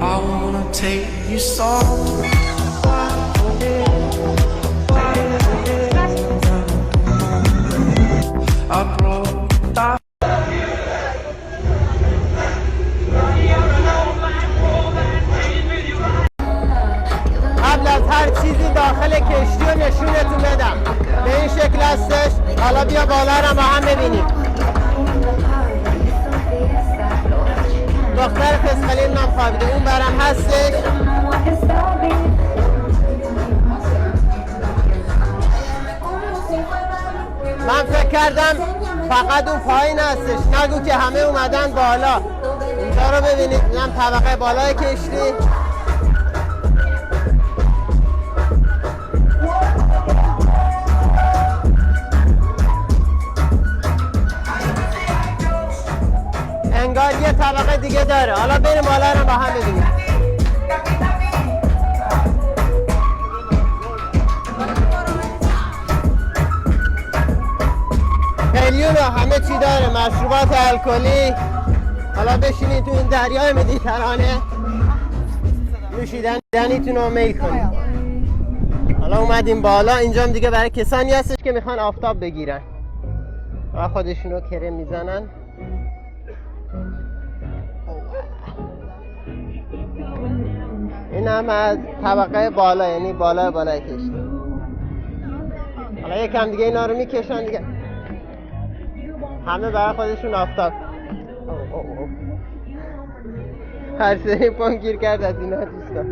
I wanna take you somewhere. I broke that. قبل از هر چیزی داخل کشتی رو نشونتون بدم. به این شکل هستش. حالا بیا بالا رو با هم ببینیم. دختر فسقلی نام خوابیده، اون برم هستش. من فکر کردم فقط اون پایین هستش، نگو که همه اومدن بالا. اینجا رو ببینید، اینم طبقه بالای کشتی. انگار یه طبقه دیگه داره. حالا بریم بالا رو با هم ببینیم. قلیون همه چی داره، مشروبات الکلی. حالا بشینید تو این دریای مدیترانه نوشیدنیتون رو میل کنید. حالا اومدیم بالا. اینجا دیگه برای کسانی هستش که میخوان آفتاب بگیرن و خودشونو کرم میزنن. این هم از طبقه بالا، یعنی بالای کشتی. حالا یکم دیگه اینا رو میکشن دیگه، همه برای خودشون آفتاب. هر سری پان گیر کرد از اینا دوستان.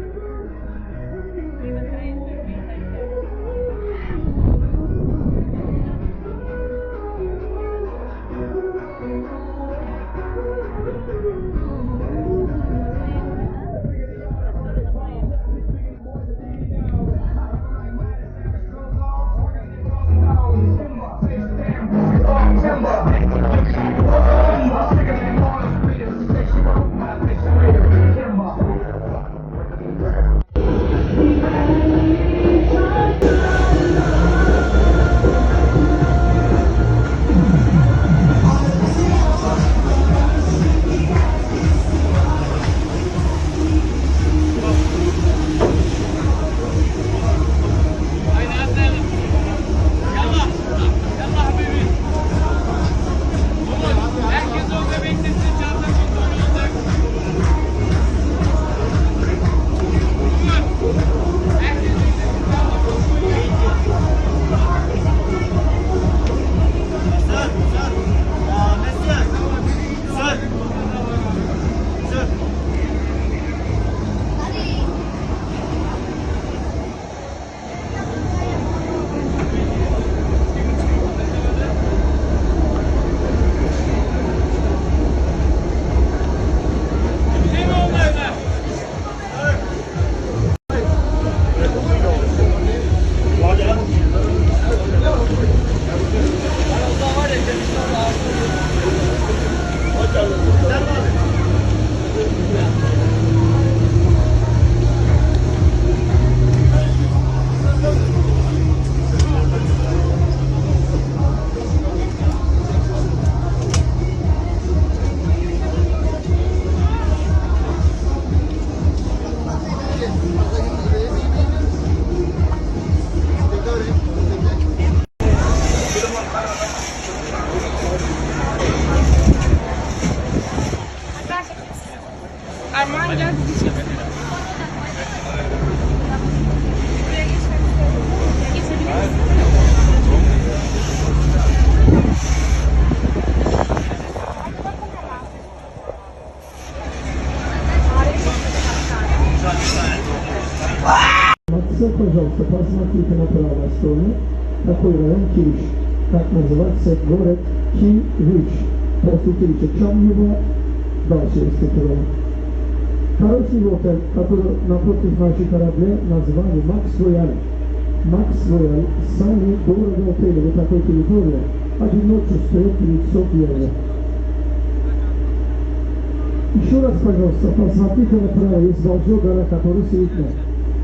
Pas matite naprava strony, napływają kiś. Tak nazywać się worek ki-rich. Posłuchajcie, ciągniło dalsze jest tytułem. Хороший лодка, который напротив нашей корабля, назвали Макс Рояль. Макс Рояль – самый дорогой отель в такой территории. Один ночью стоит 900 евро. Еще раз, пожалуйста, посмотрите направо, есть большой гора, который светит.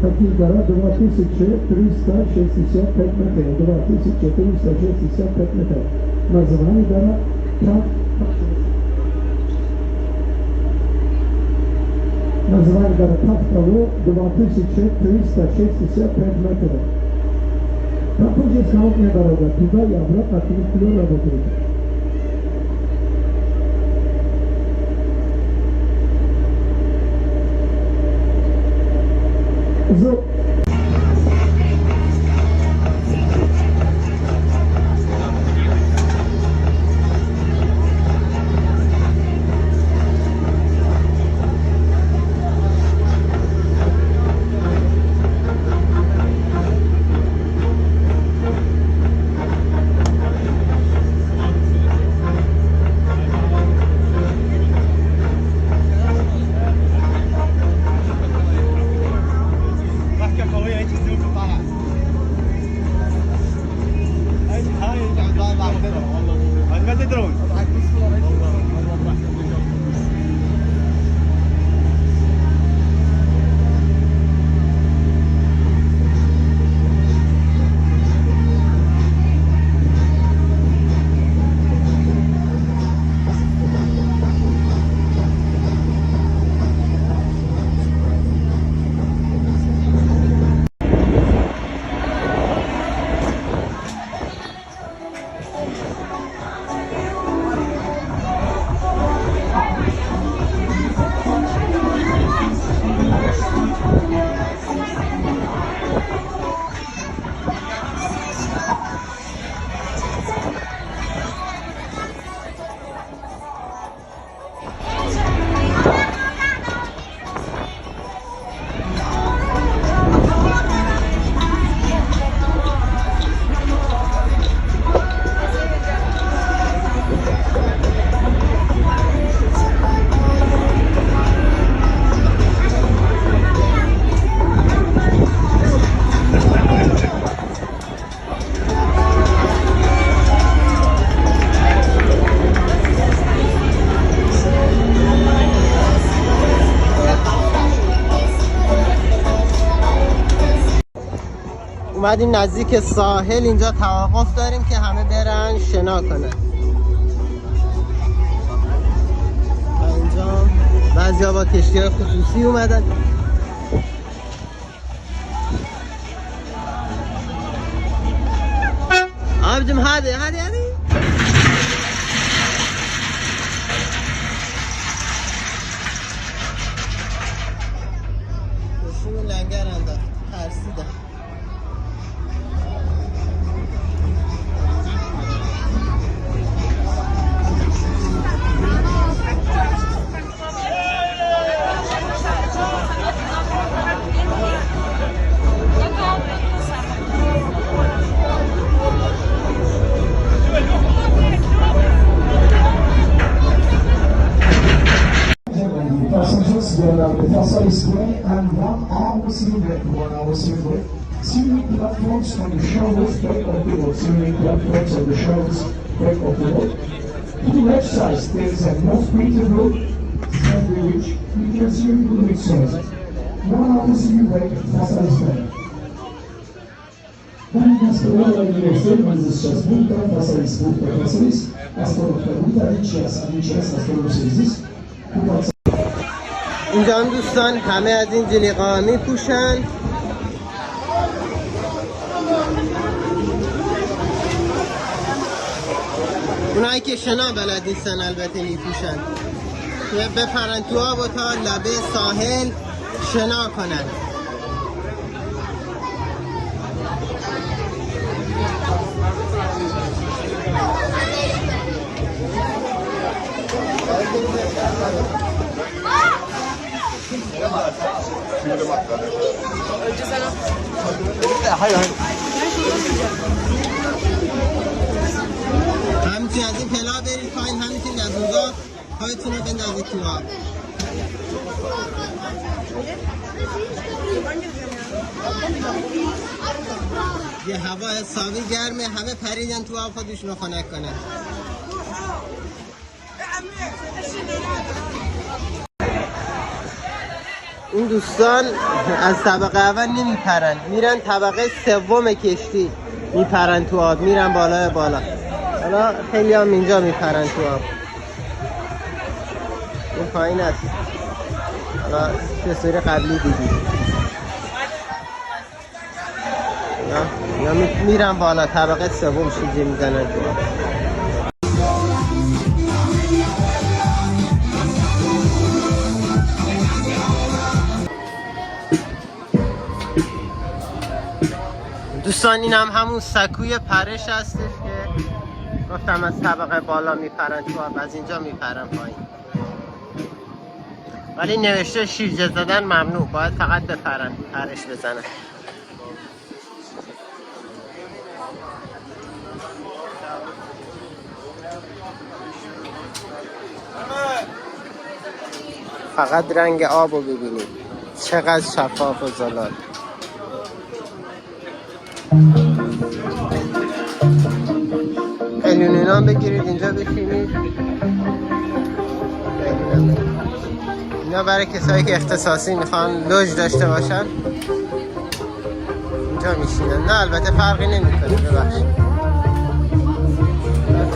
Таких гора 2365 метров. 2365 метров. Название гора nazywali kapitalu 2365 metrów. Tam później jest samotnia droga, tutaj i obratna kilometrów do tyłu. اومدیم نزدیک ساحل، اینجا توقف داریم که همه برن شنا کنن. اینجا بعضیا با کشتی‌های خصوصی اومدن. عبدم هادي شو لنگر انداخت، ترسیدم. The Faisal Square and 1 hour silhouette, 1 hour silhouette. Swimming platforms on the shoulders, back of the boat. Swimming platforms on the shoulders, back of the boat. To the left side, there is a most beautiful sandwich. You can see it with its size. 1 hour silhouette, Faisal Square. Pani Gastronowa i Minister, Minister Spunta, Faisal Spunta, Faisal, Astronaut Spunta, Lichas, Astronaut اینجا هم دوستان همه از این جلیقه‌ها میپوشن. اونایی که شنا بلد نیستن البته میپوشن که بپرن تو آب و تا لبه ساحل شنا کنن. همچنین از این پلا برید پایین، همچنین از اونجا پایتون رو بندازید تو آب. یه هوا حسابی گرمه، همه پریدن تو آب خودشون رو خنک کنن. این دوستان از طبقه اول نمیپرن، میرن طبقه سوم کشتی میپرن تو آب، میرن بالا. حالا خیلی هم اینجا میپرن تو آب. این پایین است. حالا تصویر قبلی دیدی. اینا میرن بالا، طبقه سوم شیجه میزنن تو آب. دوستان این هم همون سکوی پرش هستش که گفتم از طبقه بالا میپرن تو آب، از اینجا میپرن پایین. ولی نوشته شیرجه زدن ممنوع، باید فقط بپرن، پرش بزنن. فقط رنگ آب رو ببینید چقدر شفاف و زلال. قلیونینا بگیرید اینجا بشینید. اینا برای کسایی که اختصاصی میخوان لوژ داشته باشن اینجا میشینن. نه البته فرقی نمیکنه، ببخشید.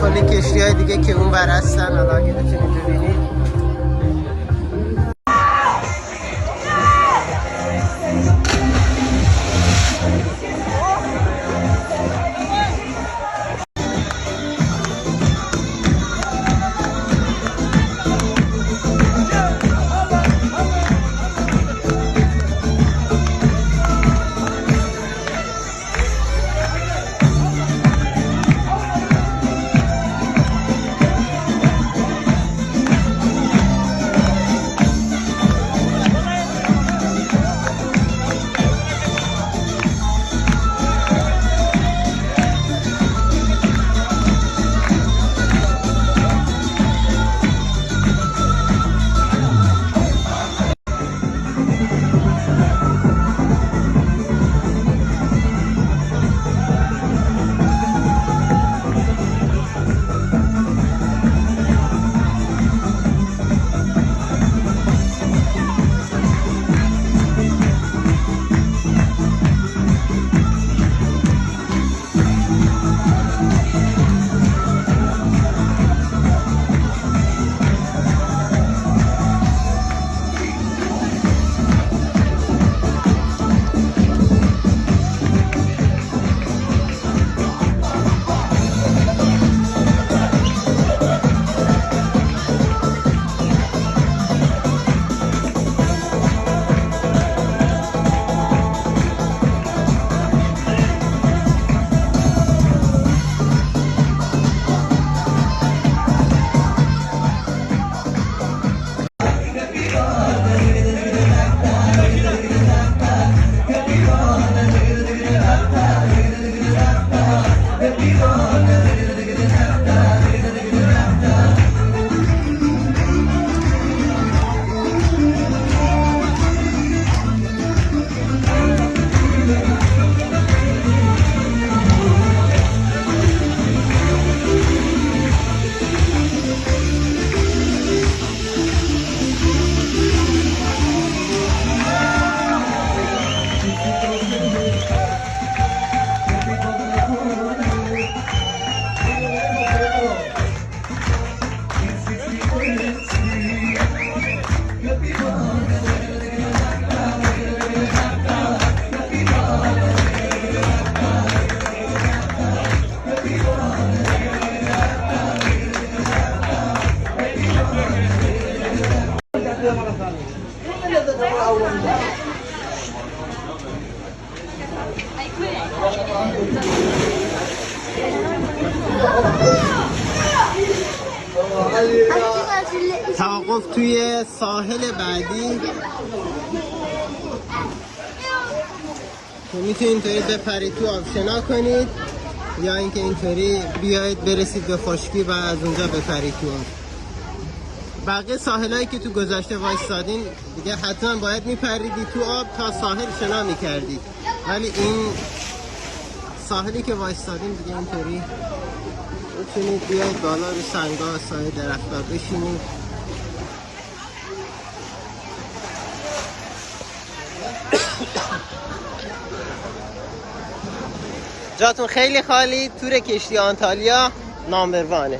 کلی کشتی های دیگه که اون بر هستن، حالا اگه بتونید ببینید. توقف توی ساحل بعدی که میتونید اینطوری بپرید تو آب شنا کنید یا اینکه اینطوری بیاید برسید به خشکی و از اونجا بپرید تو آب. بقیه ساحلایی که تو گذشته وایستادین دیگه حتما باید میپریدید تو آب تا ساحل شنا میکردید، ولی این ساحلی که وایستادین دیگه اینطوری میتونید بیاید بالا رو سنگا سایه درخت‌ها بشینید. جاتون خیلی خالی. تور کشتی آنتالیا نامبر وانه.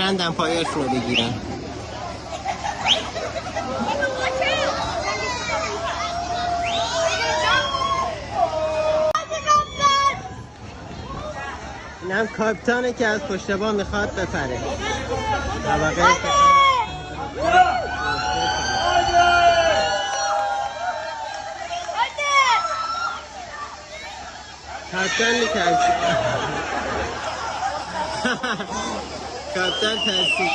برن دمپایه‌شون رو بگیرن. این هم کاپیتانه که از پشت بام میخواد بپره. کاپیتان میترسید. کاپیتان ترسید.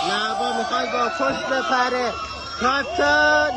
نه با میخواد با پشت بپره. کاپیتان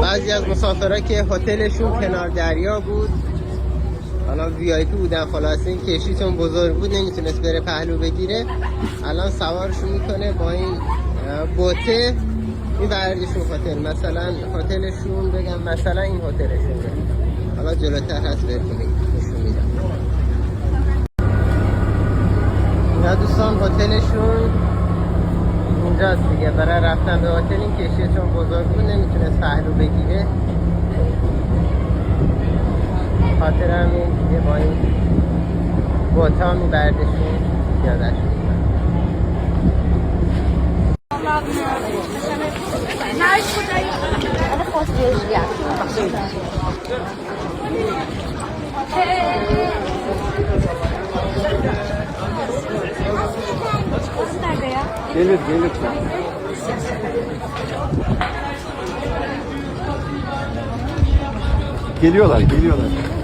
بعضی از مسافرها که هتلشون کنار دریا بود، حالا VIP بودن، خلاصه این کشتیشون بزرگ بود نمیتونست بره پهلو بگیره، الان سوارشون میکنه با این بوته میبردشون هتل. مثلا هتلشون بگم مثلا این هتلشون، حالا جلوتر هست بهتون نشون میدم. اینا دوستان هتلشون اینجاست دیگه. برای رفتن به هتل این کشتی چون بزرگ بود نمیتونست پهلو بگیره، خاطر همین دیگه با این بوتا میبردشون یادشون. Gelir. Geliyorlar.